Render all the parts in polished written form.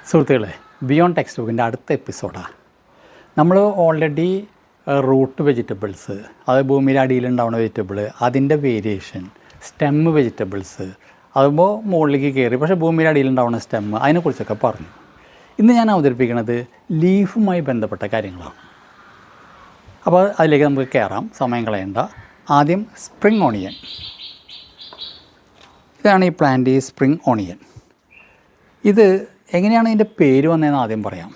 സുഹൃത്തുക്കളെ, beyond text ബുക്കിൻ്റെ അടുത്ത എപ്പിസോഡാണ്. നമ്മൾ ഓൾറെഡി റൂട്ട് വെജിറ്റബിൾസ്, അത് ഭൂമിയുടെ അടിയിലുണ്ടാവുന്ന വെജിറ്റബിൾ, അതിൻ്റെ വേരിയേഷൻ, സ്റ്റെമ്മ് വെജിറ്റബിൾസ്, അതുമ്പോൾ മുകളിലേക്ക് കയറി പക്ഷേ ഭൂമിയുടെ അടിയിലുണ്ടാവുന്ന സ്റ്റെമ്മ്, അതിനെക്കുറിച്ചൊക്കെ പറഞ്ഞു. ഇന്ന് ഞാൻ അവതരിപ്പിക്കുന്നത് ലീഫുമായി ബന്ധപ്പെട്ട കാര്യങ്ങളാണ്. അപ്പോൾ അതിലേക്ക് നമുക്ക് കയറാം, സമയം കളയണ്ട. ആദ്യം സ്പ്രിംഗ് ഓണിയൻ. ഇതാണ് ഈ പ്ലാന്റ്, ഈ സ്പ്രിംഗ് ഓണിയൻ. ഇത് എങ്ങനെയാണ് ഇതിൻ്റെ പേര് വന്നതെന്ന് ആദ്യം പറയാം.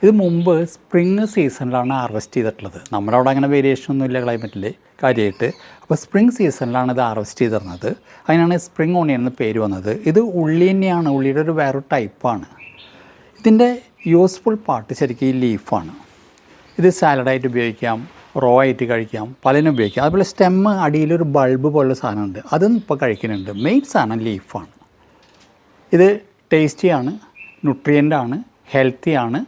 ഇത് മുമ്പ് സ്പ്രിംഗ് സീസണിലാണ് ഹാർവെസ്റ്റ് ചെയ്തിട്ടുള്ളത്. നമ്മുടെ അവിടെ അങ്ങനെ വേരിയേഷൻ ഒന്നുമില്ല ക്ലൈമറ്റിൽ കാര്യമായിട്ട്. അപ്പോൾ സ്പ്രിംഗ് സീസണിലാണ് ഇത് ഹാർവെസ്റ്റ് ചെയ്തിരുന്നത്. അതിനാണ് സ്പ്രിംഗ് ഓണിയൻ എന്ന് പേര് വന്നത്. ഇത് ഉള്ളി തന്നെയാണ്, ഉള്ളിയുടെ ഒരു വേറൊരു ടൈപ്പാണ്. ഇതിൻ്റെ യൂസ്ഫുൾ പാർട്ട് ശരിക്കും ഈ ലീഫാണ്. ഇത് സാലഡായിട്ട് ഉപയോഗിക്കാം, റോ ആയിട്ട് കഴിക്കാം, പലതിനും ഉപയോഗിക്കാം. അതുപോലെ സ്റ്റെമ്മ് അടിയിലൊരു ബൾബ് പോലുള്ള സാധനമുണ്ട്, അതും ഇപ്പോൾ കഴിക്കുന്നുണ്ട്. മെയിൻ സാധനം ലീഫാണ്. ഇത് ടേസ്റ്റിയാണ്, ന്യൂട്രിയൻ്റാണ്, ഹെൽത്തിയാണ്,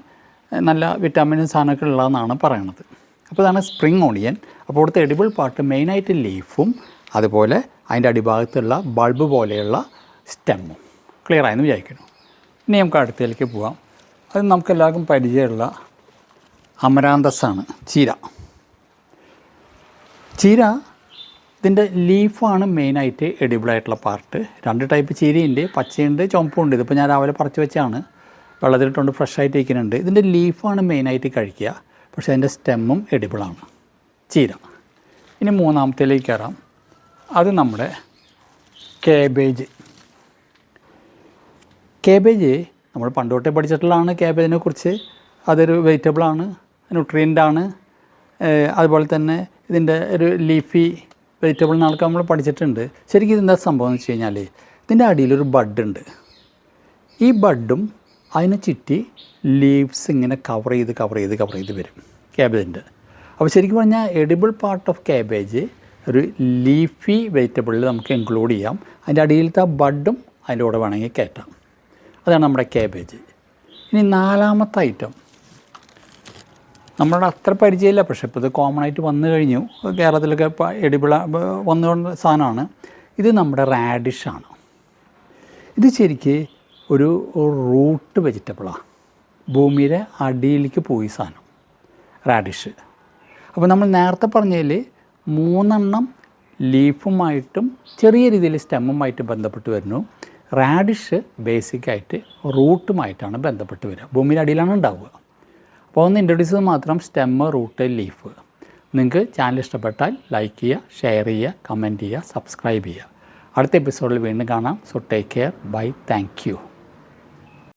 നല്ല വിറ്റാമിനും സാധനമൊക്കെ ഉള്ളതെന്നാണ് പറയണത്. അപ്പോൾ ഇതാണ് സ്പ്രിംഗ് ഓണിയൻ. അപ്പോൾ ഇവിടുത്തെ എഡിബിൾ പാർട്ട് മെയിനായിട്ട് ലീഫും അതുപോലെ അതിൻ്റെ അടിഭാഗത്തുള്ള ബൾബ് പോലെയുള്ള സ്റ്റെമ്മും. ക്ലിയറായെന്ന് വിചാരിക്കുന്നു. ഇനി നമുക്ക് അടുത്തതിലേക്ക് പോകാം. അത് നമുക്കെല്ലാവർക്കും പരിചയമുള്ള അമരാന്തസാണ്, ചീര. ചീര ഇതിൻ്റെ ലീഫാണ് മെയിനായിട്ട് എഡിബിളായിട്ടുള്ള പാർട്ട്. രണ്ട് ടൈപ്പ് ചീരയുണ്ട്, പച്ചയുണ്ട്, ചുവപ്പുണ്ട്. ഇതിപ്പോൾ ഞാൻ രാവിലെ പറിച്ച് വെച്ചാണ്, വെള്ളത്തിലിട്ടുകൊണ്ട് ഫ്രഷായിട്ട് ഇരിക്കുന്നുണ്ട്. ഇതിൻ്റെ ലീഫാണ് മെയിനായിട്ട് കഴിക്കുക, പക്ഷേ അതിൻ്റെ സ്റ്റെമ്മും എഡിബിളാണ് ചീര. ഇനി മൂന്നാമത്തേലേക്ക് കയറാം. അത് നമ്മുടെ കേബേജ്. കേബേജ് നമ്മൾ പണ്ട് തൊട്ടേ പഠിച്ചിട്ടുള്ളതാണ് കേബേജിനെ കുറിച്ച്. അതൊരു വെജിറ്റബിളാണ്, ന്യൂട്രിയൻ്റാണ്. അതുപോലെ തന്നെ ഇതിൻ്റെ ഒരു ലീഫി വെജിറ്റബിൾ എന്നൊക്കെ നമ്മൾ പഠിച്ചിട്ടുണ്ട്. ശരിക്കും ഇതെന്താ സംഭവം എന്ന് വെച്ച് കഴിഞ്ഞാൽ, ഇതിൻ്റെ അടിയിലൊരു ബഡ്ഡുണ്ട്. ഈ ബഡ്ഡും അതിനെ ചുറ്റി ലീവ്സ് ഇങ്ങനെ കവർ ചെയ്ത് വരും ക്യാബേജിൻ്റെ. അപ്പോൾ ശരിക്കും പറഞ്ഞാൽ എഡിബിൾ പാർട്ട് ഓഫ് ക്യാബേജ് ഒരു ലീഫി വെജിറ്റബിളിൽ നമുക്ക് ഇൻക്ലൂഡ് ചെയ്യാം. അതിൻ്റെ അടിയിലത്തെ ബഡ്ഡും അതിൻ്റെ കൂടെ വേണമെങ്കിൽ കയറ്റാം. അതാണ് നമ്മുടെ ക്യാബേജ്. ഇനി നാലാമത്തെ ഐറ്റം നമ്മളുടെ അത്ര പരിചയമില്ല, പക്ഷേ ഇപ്പോൾ ഇത് കോമൺ ആയിട്ട് വന്നു കഴിഞ്ഞു. കേരളത്തിലൊക്കെ ഇപ്പോൾ എഡിബിൾ വന്നുകൊണ്ട് സാധനമാണ്. ഇത് നമ്മുടെ റാഡിഷാണ്. ഇത് ശരിക്ക് ഒരു റൂട്ട് വെജിറ്റബിളാണ്, ഭൂമിയുടെ അടിയിലേക്ക് പോയി സാധനം റാഡിഷ്. അപ്പോൾ നമ്മൾ നേരത്തെ പറഞ്ഞതിൽ 3 ലീഫുമായിട്ടും ചെറിയ രീതിയിൽ സ്റ്റെമ്മുമായിട്ട് ബന്ധപ്പെട്ട് വരുന്നു. റാഡിഷ് ബേസിക്കായിട്ട് റൂട്ടുമായിട്ടാണ് ബന്ധപ്പെട്ട് വരിക, ഭൂമിയുടെ അടിയിലാണ് ഉണ്ടാവുക. അപ്പോൾ ഒന്ന് ഇൻട്രൊഡ്യൂസ് ചെയ്ത് മാത്രം, സ്റ്റെമ്മ്, റൂട്ട്, ലീഫ്. നിങ്ങൾക്ക് ചാനൽ ഇഷ്ടപ്പെട്ടാൽ ലൈക്ക് ചെയ്യുക, ഷെയർ ചെയ്യുക, കമൻറ്റ് ചെയ്യുക, സബ്സ്ക്രൈബ് ചെയ്യുക. അടുത്ത എപ്പിസോഡിൽ വീണ്ടും കാണാം. So take care, bye, thank U.